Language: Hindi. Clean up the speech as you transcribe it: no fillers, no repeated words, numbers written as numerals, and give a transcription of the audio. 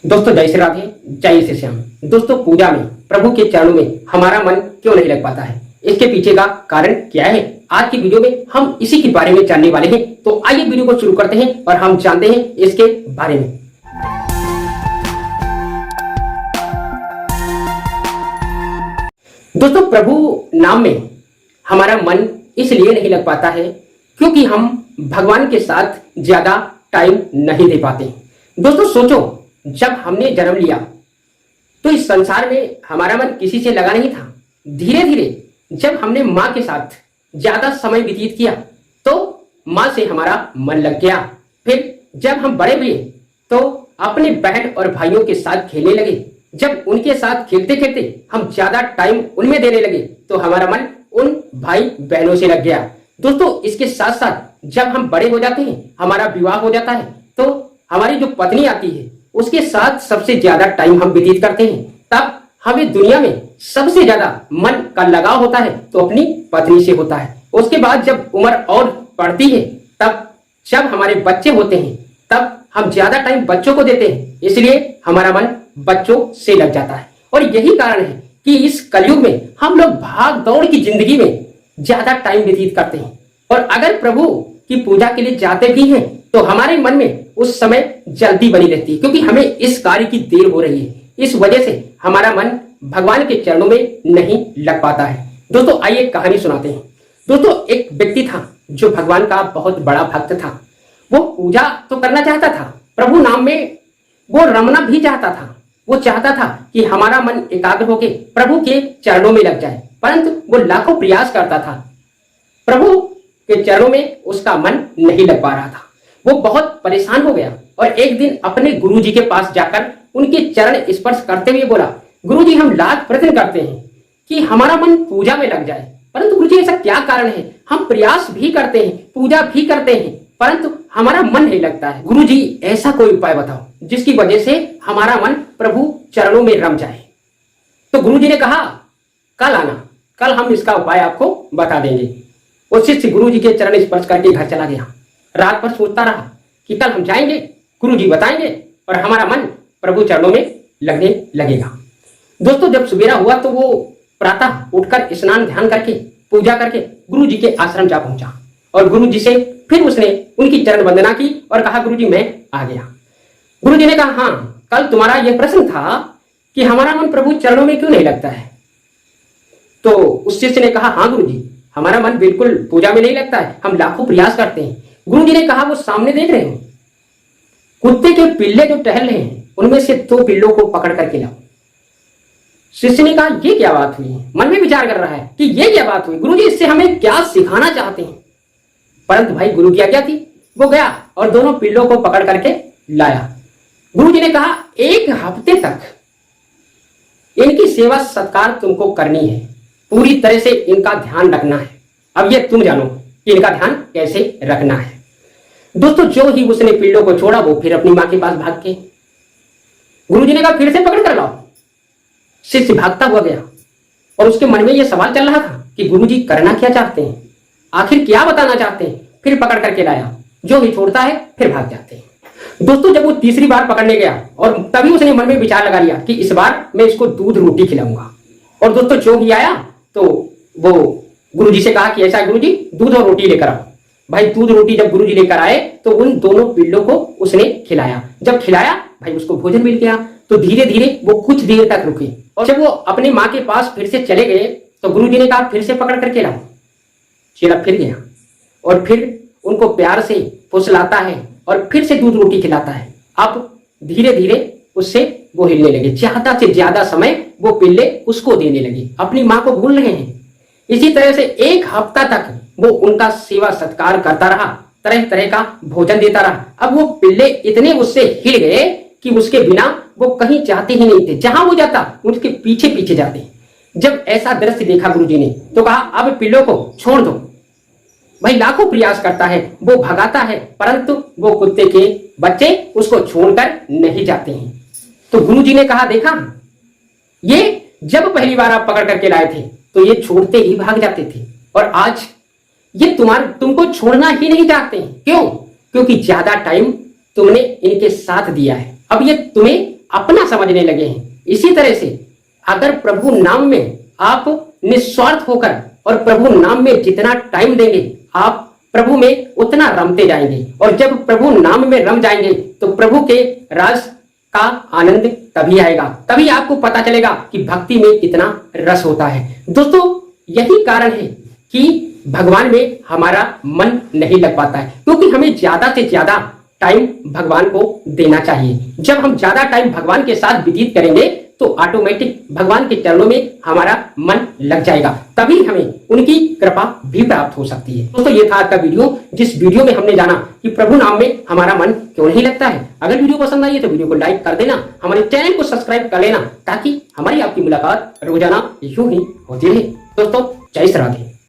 दोस्तों जय श्री राधे, जय श्री श्याम। दोस्तों पूजा में प्रभु के चरणों में हमारा मन क्यों नहीं लग पाता है, इसके पीछे का कारण क्या है, आज की वीडियो में हम इसी के बारे में जानने वाले हैं। तो आइए वीडियो को शुरू करते हैं और हम जानते हैं इसके बारे में। दोस्तों प्रभु नाम में हमारा मन इसलिए नहीं लग पाता है क्योंकि हम भगवान के साथ ज्यादा टाइम नहीं दे पाते। दोस्तों सोचो, जब हमने जन्म लिया तो इस संसार में हमारा मन किसी से लगा नहीं था। धीरे धीरे जब हमने माँ के साथ ज्यादा समय व्यतीत किया तो माँ से हमारा मन लग गया। फिर जब हम बड़े हुए तो अपने बहन और भाइयों के साथ खेलने लगे। जब उनके साथ खेलते खेलते हम ज्यादा टाइम उनमें देने लगे तो हमारा मन उन भाई बहनों से लग गया। दोस्तों इसके साथ साथ जब हम बड़े हो जाते हैं, हमारा विवाह हो जाता है, तो हमारी जो पत्नी आती है उसके साथ सबसे ज्यादा टाइम हम व्यतीत करते हैं। तब हमें दुनिया में सबसे ज्यादा मन का लगाव होता है तो अपनी पत्नी से होता है। उसके बाद जब उम्र और बढ़ती है, तब जब हमारे बच्चे होते हैं तब हम ज्यादा टाइम बच्चों को देते हैं, इसलिए हमारा मन बच्चों से लग जाता है। और यही कारण है कि इस कलयुग में हम लोग भाग दौड़ की जिंदगी में ज्यादा टाइम व्यतीत करते हैं। और अगर प्रभु की पूजा के लिए जाते भी हैं तो हमारे मन में उस समय जल्दी बनी रहती है क्योंकि हमें इस कार्य की देर हो रही है। इस वजह से हमारा मन भगवान के चरणों में नहीं लग पाता है। दोस्तों आइए कहानी सुनाते हैं। दोस्तों एक व्यक्ति था जो भगवान का बहुत बड़ा भक्त था। वो पूजा तो करना चाहता था, प्रभु नाम में वो रमना भी चाहता था। वो चाहता था कि हमारा मन एकाग्र होकर प्रभु के चरणों में लग जाए, परंतु वो लाखों प्रयास करता था, प्रभु के चरणों में उसका मन नहीं लग पा रहा था। वो बहुत परेशान हो गया और एक दिन अपने गुरुजी के पास जाकर उनके चरण स्पर्श करते हुए बोला, गुरुजी हम लाख प्रयत्न करते हैं कि हमारा मन पूजा में लग जाए, परंतु गुरुजी ऐसा क्या कारण है, हम प्रयास भी करते हैं, पूजा भी करते हैं, परंतु हमारा मन नहीं लगता है। गुरुजी ऐसा कोई उपाय बताओ जिसकी वजह से हमारा मन प्रभु चरणों में रम जाए। तो गुरुजी ने कहा कल आना, कल हम इसका उपाय आपको बता देंगे। वो शिष्य गुरुजी के चरण स्पर्श करके घर चला गया। रात भर सोचता रहा कि कल हम जाएंगे, गुरुजी बताएंगे और हमारा मन प्रभु चरणों में लगने लगेगा। दोस्तों जब सवेरा हुआ तो वो प्रातः उठकर स्नान ध्यान करके पूजा करके गुरुजी के आश्रम जा पहुंचा और गुरुजी से फिर उसने उनकी चरण वंदना की और कहा गुरुजी मैं आ गया। गुरुजी ने कहा हाँ, कल तुम्हारा यह प्रश्न था कि हमारा मन प्रभु चरणों में क्यों नहीं लगता है। तो उस शिष्य ने कहा हाँ गुरुजी, हमारा मन बिल्कुल पूजा में नहीं लगता है, हम लाखों प्रयास करते हैं। गुरुजी ने कहा वो सामने देख रहे हो, कुत्ते के पिल्ले जो टहल रहे हैं उनमें से 2 पिल्लों को पकड़ करके लाओ। शिष्य ने कहा ये क्या बात हुई, मन में विचार कर रहा है कि ये क्या बात हुई, गुरुजी इससे हमें क्या सिखाना चाहते हैं। परंतु भाई गुरु की आज्ञा थी, वो गया और दोनों पिल्लों को पकड़ करके लाया। गुरुजी ने कहा 1 हफ्ते तक इनकी सेवा सत्कार तुमको करनी है, पूरी तरह से इनका ध्यान रखना है। अब ये तुम जानो कि इनका ध्यान कैसे रखना है। दोस्तों जो ही उसने पिल्लों को छोड़ा वो फिर अपनी मां के पास भाग के गुरुजी ने कहा फिर से पकड़ कर लाओ। शिष्य भागता हुआ गया और उसके मन में यह सवाल चल रहा था कि गुरुजी करना क्या चाहते हैं, आखिर क्या बताना चाहते हैं। फिर पकड़ करके लाया, जो ही छोड़ता है फिर भाग जाते हैं। दोस्तों जब वो तीसरी बार पकड़ने गया और तभी उसने मन में विचार लगा लिया कि इस बार मैं इसको दूध रोटी खिलाऊंगा। और दोस्तों जो ही आया तो वो गुरुजी से कहा कि ऐसा गुरुजी दूध और रोटी लेकर आओ। भाई दूध रोटी जब गुरुजी लेकर आए तो उन दोनों पिल्लों को उसने खिलाया। जब खिलाया भाई उसको भोजन मिल गया तो धीरे धीरे वो कुछ देर तक रुके और जब वो अपनी माँ के पास फिर से चले गए तो गुरुजी ने कहा फिर से पकड़ करके लाओ। चेला फिर गया और फिर उनको प्यार से फुसलाता है और फिर से दूध रोटी खिलाता है। अब धीरे धीरे उससे वो हिलने लगे, ज्यादा से ज्यादा समय वो पिल्ले उसको देने लगे, अपनी माँ को भूल रहे हैं। इसी तरह से 1 हफ्ता तक वो उनका सेवा सत्कार करता रहा, तरह तरह का भोजन देता रहा। अब वो पिल्ले इतने उससे हिल गए कि उसके बिना वो कहीं जाते ही नहीं थे, जहां वो जाता उसके पीछे पीछे जाते। जब ऐसा दृश्य देखा गुरुजी ने तो कहा अब पिल्लों को छोड़ दो। भाई लाखों प्रयास करता है, वो भगाता है, परंतु वो कुत्ते के बच्चे उसको छोड़कर नहीं जाते हैं। तो गुरुजी ने कहा देखा, ये जब पहली बार आप पकड़ करके लाए थे तो ये छोड़ते ही भाग जाते थे और आज ये तुमको छोड़ना ही नहीं चाहते हैं। क्यों? क्योंकि ज्यादा टाइम तुमने इनके साथ दिया है। अब ये तुम्हें अपना समझने लगे हैं। इसी तरह से अगर प्रभु नाम में आप निस्वार्थ होकर और प्रभु नाम में जितना टाइम देंगे आप प्रभु में उतना रमते जाएंगे, और जब प्रभु नाम में रम जाएंगे तो प्रभु के राज का आनंद तभी आएगा, तभी आपको पता चलेगा कि भक्ति में कितना रस होता है। दोस्तों यही कारण है कि भगवान में हमारा मन नहीं लग पाता है, क्योंकि हमें ज्यादा से ज्यादा टाइम भगवान को देना चाहिए। जब हम ज्यादा टाइम भगवान के साथ व्यतीत करेंगे तो ऑटोमेटिक भगवान के चरणों में हमारा मन लग जाएगा, तभी हमें उनकी कृपा भी प्राप्त हो सकती है। दोस्तों ये था आज का वीडियो, जिस वीडियो में हमने जाना कि प्रभु नाम में हमारा मन क्यों नहीं लगता है। अगर वीडियो पसंद आई है तो वीडियो को लाइक कर देना, हमारे चैनल को सब्सक्राइब कर लेना, ताकि हमारी आपकी मुलाकात रोजाना यूं ही होती रहे। दोस्तों जय श्री राधे।